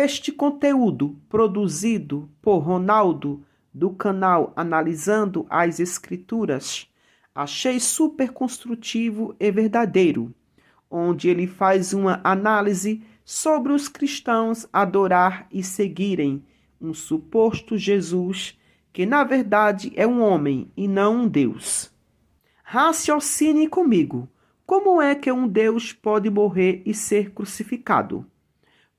Este conteúdo, produzido por Ronaldo, do canal Analisando as Escrituras, achei super construtivo e verdadeiro, onde ele faz uma análise sobre os cristãos adorar e seguirem um suposto Jesus, que na verdade é um homem e não um Deus. Raciocine comigo, como é que um Deus pode morrer e ser crucificado?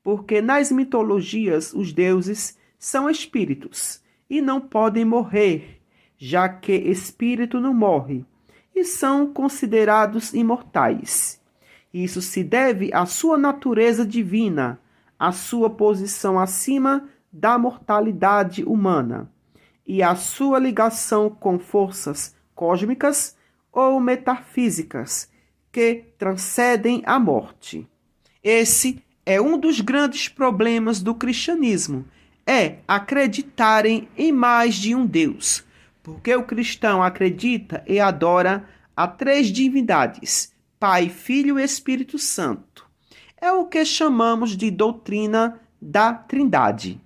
Porque nas mitologias os deuses são espíritos e não podem morrer, já que espírito não morre, e são considerados imortais. Isso se deve à sua natureza divina, à sua posição acima da mortalidade humana e à sua ligação com forças cósmicas ou metafísicas que transcendem a morte. Esse é um dos grandes problemas do cristianismo, é acreditarem em mais de um Deus, porque o cristão acredita e adora a três divindades, Pai, Filho e Espírito Santo. É o que chamamos de doutrina da Trindade.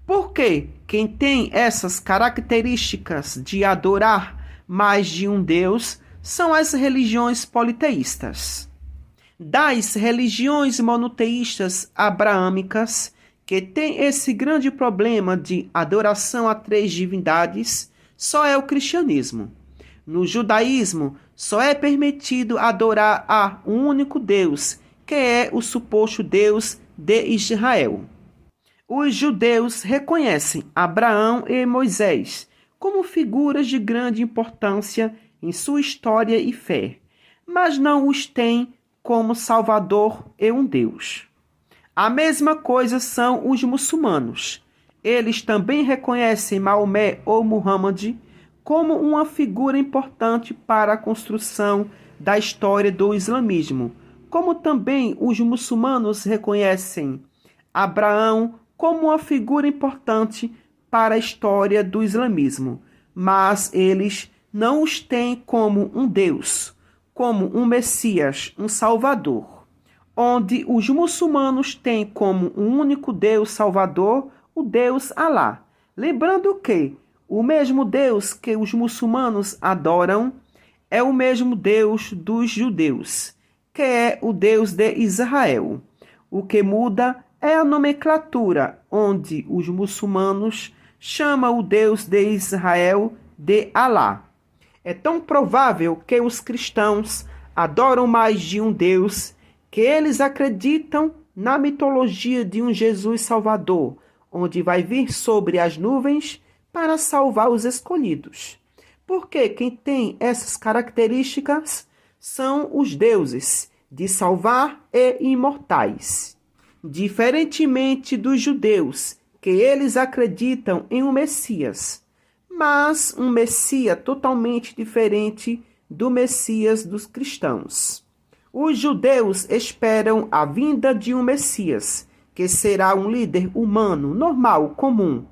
Porque quem tem essas características de adorar mais de um Deus são as religiões politeístas. Das religiões monoteístas abraâmicas, que tem esse grande problema de adoração a três divindades, só é o cristianismo. No judaísmo, só é permitido adorar a um único Deus, que é o suposto Deus de Israel. Os judeus reconhecem Abraão e Moisés como figuras de grande importância em sua história e fé, mas não os têm como Salvador e um Deus. A mesma coisa são os muçulmanos. Eles também reconhecem Maomé ou Muhammad como uma figura importante para a construção da história do islamismo, como também os muçulmanos reconhecem Abraão como uma figura importante para a história do islamismo, mas eles não os têm como um Deus, como um Messias, um Salvador, onde os muçulmanos têm como um único Deus Salvador o Deus Alá. Lembrando que o mesmo Deus que os muçulmanos adoram é o mesmo Deus dos judeus, que é o Deus de Israel. O que muda é a nomenclatura, onde os muçulmanos chamam o Deus de Israel de Alá. É tão provável que os cristãos adoram mais de um Deus que eles acreditam na mitologia de um Jesus Salvador, onde vai vir sobre as nuvens para salvar os escolhidos. Porque quem tem essas características são os deuses de salvar e imortais. Diferentemente dos judeus, que eles acreditam em um Messias, mas um Messias totalmente diferente do Messias dos cristãos. Os judeus esperam a vinda de um Messias, que será um líder humano, normal, comum,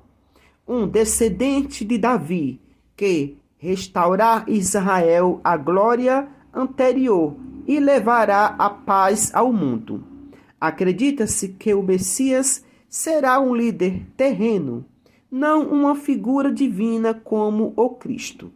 um descendente de Davi, que restaurar Israel à glória anterior e levará a paz ao mundo. Acredita-se que o Messias será um líder terreno, não uma figura divina como o Cristo.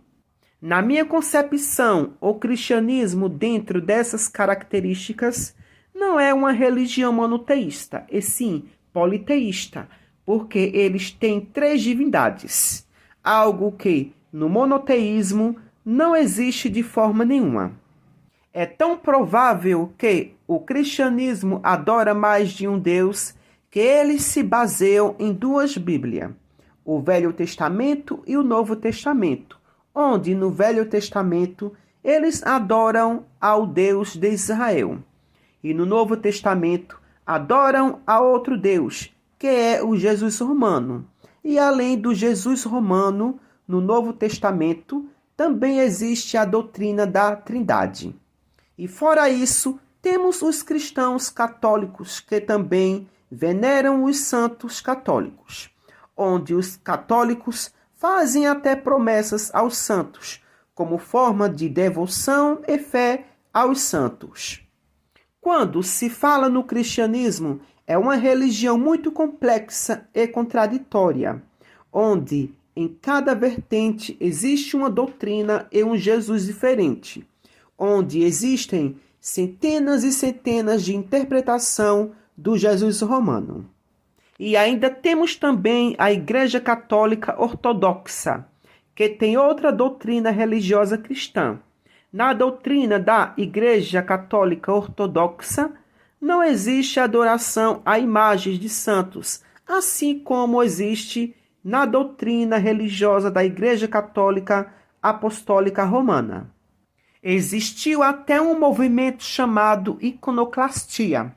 Na minha concepção, o cristianismo, dentro dessas características, não é uma religião monoteísta, e sim politeísta, porque eles têm três divindades, algo que no monoteísmo não existe de forma nenhuma. É tão provável que o cristianismo adora mais de um Deus que eles se baseiam em duas Bíblias, o Velho Testamento e o Novo Testamento, onde no Velho Testamento eles adoram ao Deus de Israel e no Novo Testamento adoram a outro Deus, que é o Jesus romano. E além do Jesus romano, no Novo Testamento também existe a doutrina da Trindade. E fora isso, temos os cristãos católicos que também veneram os santos católicos, onde os católicos fazem até promessas aos santos, como forma de devoção e fé aos santos. Quando se fala no cristianismo, é uma religião muito complexa e contraditória, onde em cada vertente existe uma doutrina e um Jesus diferente, onde existem centenas e centenas de interpretação do Jesus romano. E ainda temos também a Igreja Católica Ortodoxa, que tem outra doutrina religiosa cristã. Na doutrina da Igreja Católica Ortodoxa, não existe adoração a imagens de santos, assim como existe na doutrina religiosa da Igreja Católica Apostólica Romana. Existiu até um movimento chamado iconoclastia,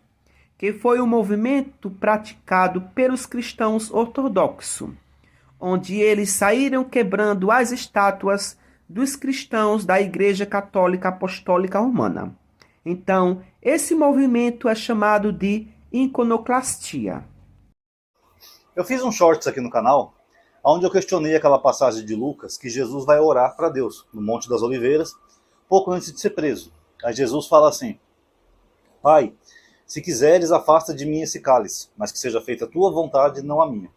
que foi um movimento praticado pelos cristãos ortodoxos, onde eles saíram quebrando as estátuas dos cristãos da Igreja Católica Apostólica Romana. Então, esse movimento é chamado de iconoclastia. Eu fiz um shorts aqui no canal, onde eu questionei aquela passagem de Lucas, que Jesus vai orar para Deus, no Monte das Oliveiras, pouco antes de ser preso. Aí Jesus fala assim: Pai, se quiseres, afasta de mim esse cálice, mas que seja feita a tua vontade, não a minha.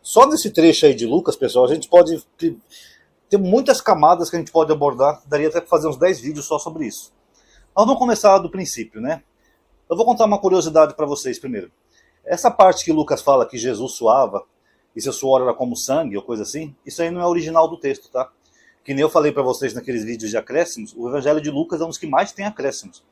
Só nesse trecho aí de Lucas, pessoal, a gente pode ter muitas camadas que a gente pode abordar, daria até para fazer uns 10 vídeos só sobre isso. Mas vamos começar do princípio, né? Eu vou contar uma curiosidade para vocês primeiro. Essa parte que Lucas fala que Jesus suava, e seu suor era como sangue, ou coisa assim, isso aí não é original do texto, tá? Que nem eu falei para vocês naqueles vídeos de acréscimos, o Evangelho de Lucas é um dos que mais tem acréscimos.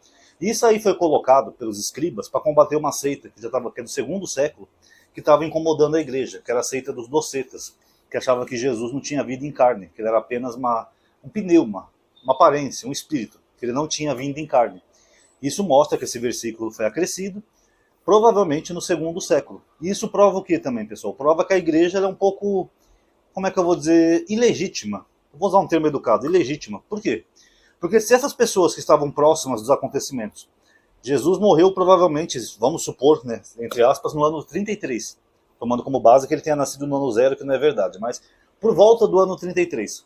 Isso aí foi colocado pelos escribas para combater uma seita que já estava aqui no segundo século, que estava incomodando a igreja, que era a seita dos docetas, que achava que Jesus não tinha vida em carne, que ele era apenas um pneuma, uma aparência, um espírito, que ele não tinha vida em carne. Isso mostra que esse versículo foi acrescido, provavelmente no segundo século. E isso prova o que também, pessoal? Prova que a igreja é um pouco, como é que eu vou dizer, ilegítima. Eu vou usar um termo educado, ilegítima. Por quê? Porque se essas pessoas que estavam próximas dos acontecimentos, Jesus morreu provavelmente, vamos supor, né, entre aspas, no ano 33, tomando como base que ele tenha nascido no ano 0, que não é verdade, mas por volta do ano 33.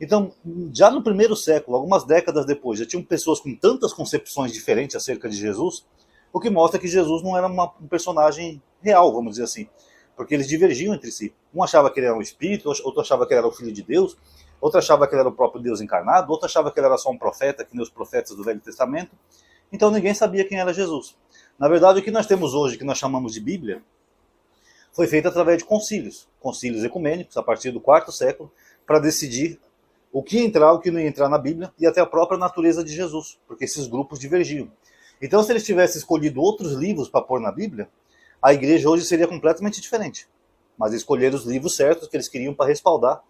Então, já no primeiro século, algumas décadas depois, já tinham pessoas com tantas concepções diferentes acerca de Jesus, o que mostra que Jesus não era um personagem real, vamos dizer assim, porque eles divergiam entre si. Um achava que ele era um espírito, outro achava que ele era o filho de Deus, outro achava que ele era o próprio Deus encarnado, outro achava que ele era só um profeta, que nem os profetas do Velho Testamento. Então ninguém sabia quem era Jesus. Na verdade, o que nós temos hoje, que nós chamamos de Bíblia, foi feito através de concílios ecumênicos, a partir do quarto século, para decidir o que entrar, o que não ia entrar na Bíblia, e até a própria natureza de Jesus, porque esses grupos divergiam. Então, se eles tivessem escolhido outros livros para pôr na Bíblia, a igreja hoje seria completamente diferente. Mas escolheram os livros certos que eles queriam para respaldar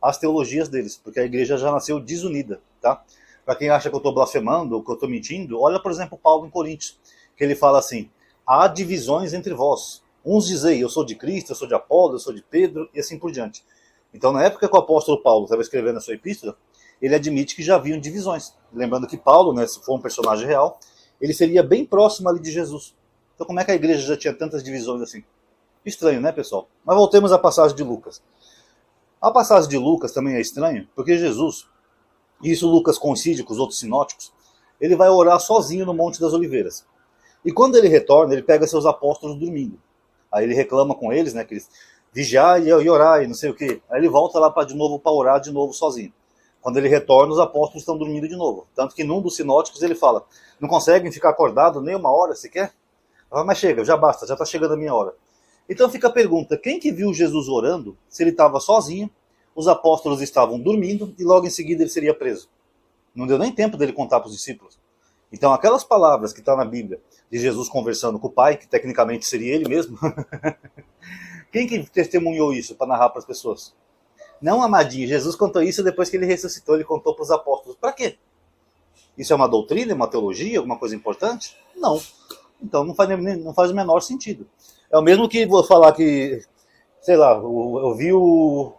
as teologias deles, porque a igreja já nasceu desunida, tá? Para quem acha que eu estou blasfemando ou que eu estou mentindo, olha, por exemplo, Paulo em Coríntios, que ele fala assim: há divisões entre vós. Uns dizem, eu sou de Cristo, eu sou de Apolo, eu sou de Pedro, e assim por diante. Então, na época que o apóstolo Paulo estava escrevendo a sua epístola, ele admite que já haviam divisões. Lembrando que Paulo, né, se for um personagem real, ele seria bem próximo ali de Jesus. Então, como é que a igreja já tinha tantas divisões assim? Estranho, né, pessoal? Mas voltemos à passagem de Lucas. A passagem de Lucas também é estranha, porque Jesus, e isso Lucas coincide com os outros sinóticos, ele vai orar sozinho no Monte das Oliveiras. E quando ele retorna, ele pega seus apóstolos dormindo. Aí ele reclama com eles, né, que eles vigiai e orai, não sei o quê. Aí ele volta lá de novo para orar de novo sozinho. Quando ele retorna, os apóstolos estão dormindo de novo. Tanto que num dos sinóticos ele fala: não conseguem ficar acordados nem uma hora sequer? Mas chega, já basta, já está chegando a minha hora. Então fica a pergunta: quem que viu Jesus orando se ele estava sozinho, os apóstolos estavam dormindo e logo em seguida ele seria preso? Não deu nem tempo dele contar para os discípulos. Então aquelas palavras que estão na Bíblia de Jesus conversando com o Pai, que tecnicamente seria ele mesmo, quem que testemunhou isso para narrar para as pessoas? Não, amadinho, Jesus contou isso depois que ele ressuscitou, ele contou para os apóstolos. Para quê? Isso é uma doutrina, uma teologia, alguma coisa importante? Não. Então não faz o menor sentido. É o mesmo que vou falar que, sei lá, eu vi o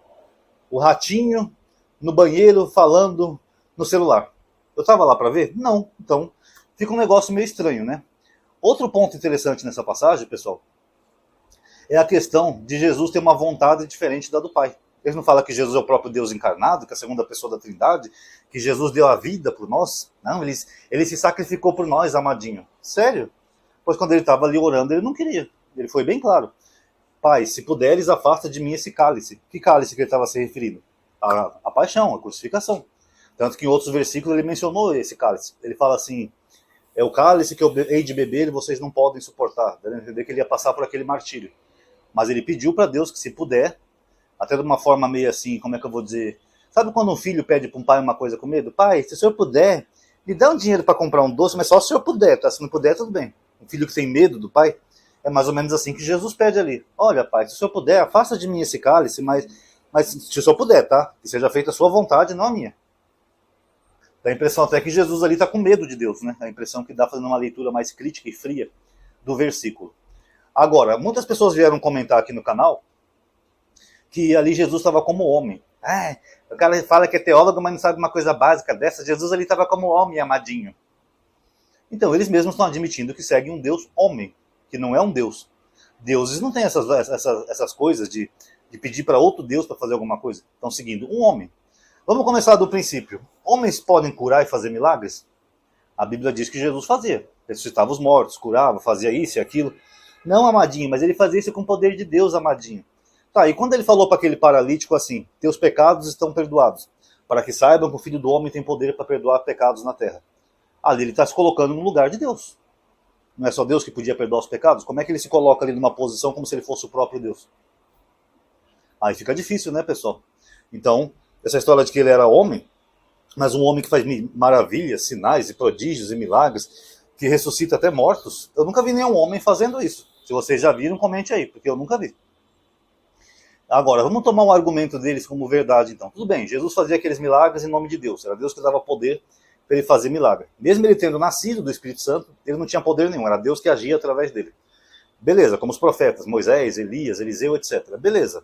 ratinho no banheiro falando no celular. Eu estava lá para ver? Não. Então fica um negócio meio estranho, né? Outro ponto interessante nessa passagem, pessoal, é a questão de Jesus ter uma vontade diferente da do Pai. Eles não falam que Jesus é o próprio Deus encarnado, que é a segunda pessoa da Trindade, que Jesus deu a vida por nós? Não, ele se sacrificou por nós, amadinho. Sério? Pois quando ele estava ali orando, ele não queria. Ele foi bem claro. Pai, se puderes, afasta de mim esse cálice. Que cálice que ele estava se referindo? A paixão, a crucificação. Tanto que em outros versículos ele mencionou esse cálice. Ele fala assim, é o cálice que eu hei de beber e vocês não podem suportar. Dando a entender que ele ia passar por aquele martírio. Mas ele pediu para Deus que se puder, até de uma forma meio assim, como é que eu vou dizer? Sabe quando um filho pede para um pai uma coisa com medo? Pai, se o senhor puder, me dá um dinheiro para comprar um doce, mas só se o senhor puder, tá? Se não puder, tudo bem. Um filho que tem medo do pai, é mais ou menos assim que Jesus pede ali. Olha, pai, se o senhor puder, afasta de mim esse cálice, mas se o senhor puder, tá? Que seja feita a sua vontade, não a minha. Dá a impressão até que Jesus ali está com medo de Deus, né? A impressão que dá fazendo uma leitura mais crítica e fria do versículo. Agora, muitas pessoas vieram comentar aqui no canal que ali Jesus estava como homem. O cara fala que é teólogo, mas não sabe uma coisa básica dessa. Jesus ali estava como homem, amadinho. Então, eles mesmos estão admitindo que seguem um Deus homem, que não é um Deus. Deuses não têm essas coisas de pedir para outro Deus para fazer alguma coisa. Estão seguindo um homem. Vamos começar do princípio. Homens podem curar e fazer milagres? A Bíblia diz que Jesus fazia. Ressuscitava os mortos, curava, fazia isso e aquilo. Não, amadinho, mas ele fazia isso com o poder de Deus, amadinho. Tá, e quando ele falou para aquele paralítico assim, teus pecados estão perdoados, para que saibam que o Filho do Homem tem poder para perdoar pecados na terra. Ali ele está se colocando no lugar de Deus. Não é só Deus que podia perdoar os pecados? Como é que ele se coloca ali numa posição como se ele fosse o próprio Deus? Aí fica difícil, né, pessoal? Então, essa história de que ele era homem, mas um homem que faz maravilhas, sinais e prodígios e milagres, que ressuscita até mortos, eu nunca vi nenhum homem fazendo isso. Se vocês já viram, comente aí, porque eu nunca vi. Agora, vamos tomar um argumento deles como verdade, então. Tudo bem, Jesus fazia aqueles milagres em nome de Deus. Era Deus que dava poder para ele fazer milagre. Mesmo ele tendo nascido do Espírito Santo, ele não tinha poder nenhum. Era Deus que agia através dele. Beleza, como os profetas, Moisés, Elias, Eliseu, etc. Beleza.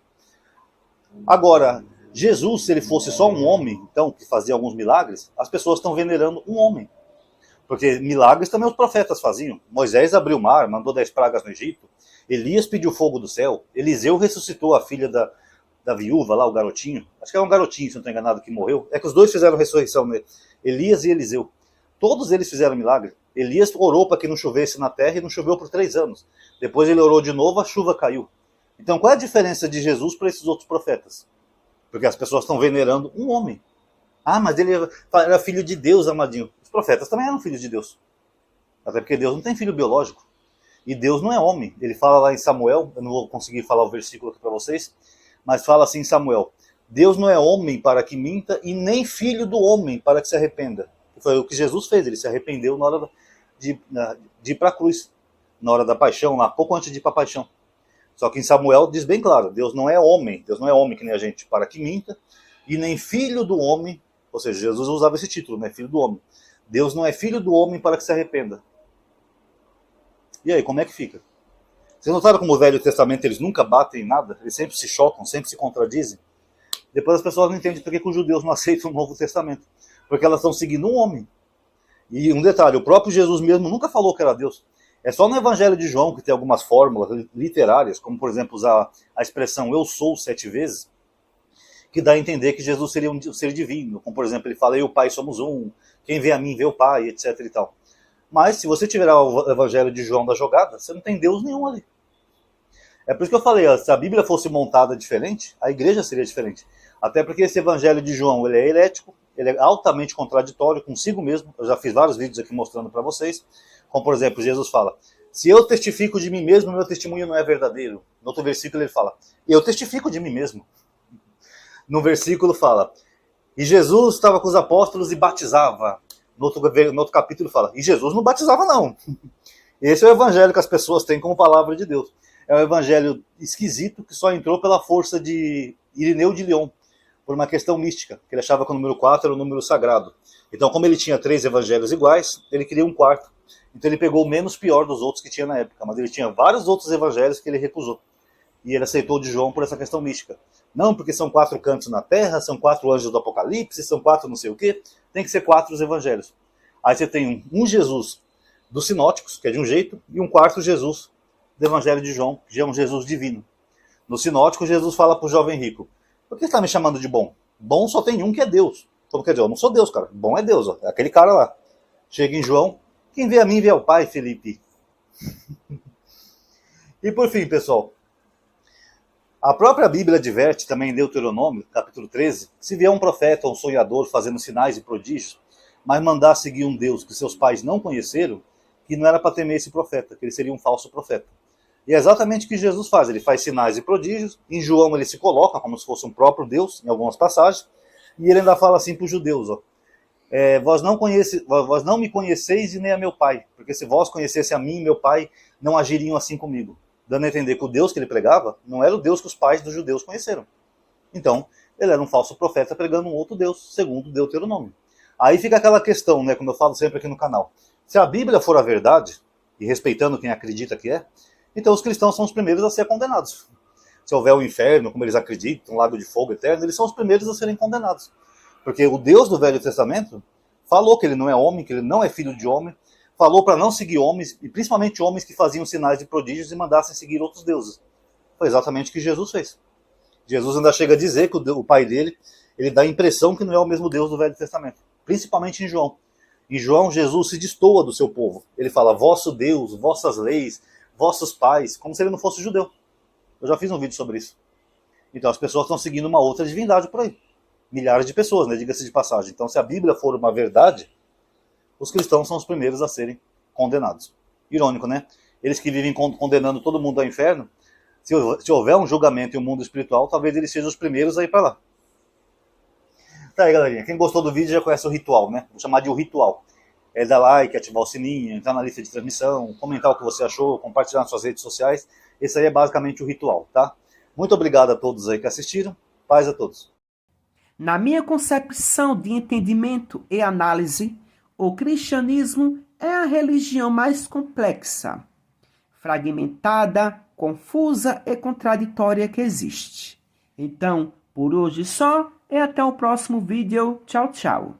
Agora, Jesus, se ele fosse só um homem, então, que fazia alguns milagres, as pessoas estão venerando um homem. Porque milagres também os profetas faziam. Moisés abriu o mar, mandou 10 pragas no Egito. Elias pediu fogo do céu. Eliseu ressuscitou a filha da viúva lá, o garotinho. Acho que era um garotinho, se não estou enganado, que morreu. É que os dois fizeram ressurreição nele. Elias e Eliseu. Todos eles fizeram milagre. Elias orou para que não chovesse na terra e não choveu por 3 anos. Depois ele orou de novo, a chuva caiu. Então qual é a diferença de Jesus para esses outros profetas? Porque as pessoas estão venerando um homem. Ah, mas ele era filho de Deus, amadinho. Os profetas também eram filhos de Deus. Até porque Deus não tem filho biológico. E Deus não é homem. Ele fala lá em Samuel, eu não vou conseguir falar o versículo aqui para vocês, mas fala assim em Samuel: Deus não é homem para que minta e nem filho do homem para que se arrependa. Foi o que Jesus fez, ele se arrependeu na hora de ir para a cruz, na hora da paixão, lá pouco antes de ir para a paixão. Só que em Samuel diz bem claro, Deus não é homem que nem a gente para que minta, e nem filho do homem, ou seja, Jesus usava esse título, né, filho do homem. Deus não é filho do homem para que se arrependa. E aí, como é que fica? Vocês notaram como o Velho Testamento eles nunca batem em nada? Eles sempre se chocam, sempre se contradizem? Depois as pessoas não entendem por que os judeus não aceitam o Novo Testamento. Porque elas estão seguindo um homem. E um detalhe, o próprio Jesus mesmo nunca falou que era Deus. É só no Evangelho de João que tem algumas fórmulas literárias, como por exemplo usar a expressão eu sou 7 vezes, que dá a entender que Jesus seria um ser divino. Como por exemplo, ele fala eu e o Pai somos um, quem vê a mim vê o Pai, etc e tal. Mas se você tiver o Evangelho de João da jogada, você não tem Deus nenhum ali. É por isso que eu falei, se a Bíblia fosse montada diferente, a igreja seria diferente. Até porque esse Evangelho de João ele é herético, ele é altamente contraditório consigo mesmo. Eu já fiz vários vídeos aqui mostrando para vocês. Como por exemplo, Jesus fala, se eu testifico de mim mesmo, meu testemunho não é verdadeiro. No outro versículo ele fala, eu testifico de mim mesmo. No versículo fala, e Jesus estava com os apóstolos e batizava. No outro capítulo fala, e Jesus não batizava não. Esse é o evangelho que as pessoas têm como palavra de Deus. É um evangelho esquisito que só entrou pela força de Irineu de Lyon, por uma questão mística, que ele achava que o número 4 era o número sagrado. Então, como ele tinha 3 evangelhos iguais, ele queria um quarto. Então ele pegou o menos pior dos outros que tinha na época, mas ele tinha vários outros evangelhos que ele recusou. E ele aceitou de João por essa questão mística. Não porque são 4 cantos na terra, são 4 anjos do Apocalipse, são 4 não sei o quê. Tem que ser 4 os evangelhos. Aí você tem um Jesus dos sinóticos, que é de um jeito, e um quarto Jesus do evangelho de João, que é um Jesus divino. No sinótico, Jesus fala para o jovem rico, por que você está me chamando de bom? Bom só tem um que é Deus. Então, quer dizer, eu não sou Deus, cara. Bom é Deus, ó. É aquele cara lá. Chega em João, quem vê a mim vê ao Pai, Felipe. E por fim, pessoal, a própria Bíblia adverte, também em Deuteronômio, capítulo 13, se vier um profeta ou um sonhador fazendo sinais e prodígios, mas mandar seguir um Deus que seus pais não conheceram, que não era para temer esse profeta, que ele seria um falso profeta. E é exatamente o que Jesus faz, ele faz sinais e prodígios, em João ele se coloca como se fosse um próprio Deus, em algumas passagens, e ele ainda fala assim para os judeus, ó, vós não me conheceis e nem a meu pai, porque se vós conhecesse a mim e meu pai, não agiriam assim comigo. Dando a entender que o Deus que ele pregava não era o Deus que os pais dos judeus conheceram. Então, ele era um falso profeta pregando um outro Deus, segundo Deuteronômio. Aí fica aquela questão, né, como eu falo sempre aqui no canal. Se a Bíblia for a verdade, e respeitando quem acredita que é, então os cristãos são os primeiros a ser condenados. Se houver o inferno, como eles acreditam, um lago de fogo eterno, eles são os primeiros a serem condenados. Porque o Deus do Velho Testamento falou que ele não é homem, que ele não é filho de homem, falou para não seguir homens, e principalmente homens que faziam sinais de prodígios e mandassem seguir outros deuses. Foi exatamente o que Jesus fez. Jesus ainda chega a dizer que o pai dele, ele dá a impressão que não é o mesmo Deus do Velho Testamento. Principalmente em João. Em João, Jesus se destoa do seu povo. Ele fala, vosso Deus, vossas leis, vossos pais, como se ele não fosse judeu. Eu já fiz um vídeo sobre isso. Então as pessoas estão seguindo uma outra divindade por aí. Milhares de pessoas, né? Diga-se de passagem. Então se a Bíblia for uma verdade, os cristãos são os primeiros a serem condenados. Irônico, né? Eles que vivem condenando todo mundo ao inferno, se houver um julgamento em um mundo espiritual, talvez eles sejam os primeiros a ir para lá. Tá aí, galerinha. Quem gostou do vídeo já conhece o ritual, né? Vou chamar de o ritual. É dar like, ativar o sininho, entrar na lista de transmissão, comentar o que você achou, compartilhar nas suas redes sociais. Esse aí é basicamente o ritual, tá? Muito obrigado a todos aí que assistiram. Paz a todos. Na minha concepção de entendimento e análise, o cristianismo é a religião mais complexa, fragmentada, confusa e contraditória que existe. Então, por hoje só e até o próximo vídeo. Tchau, tchau.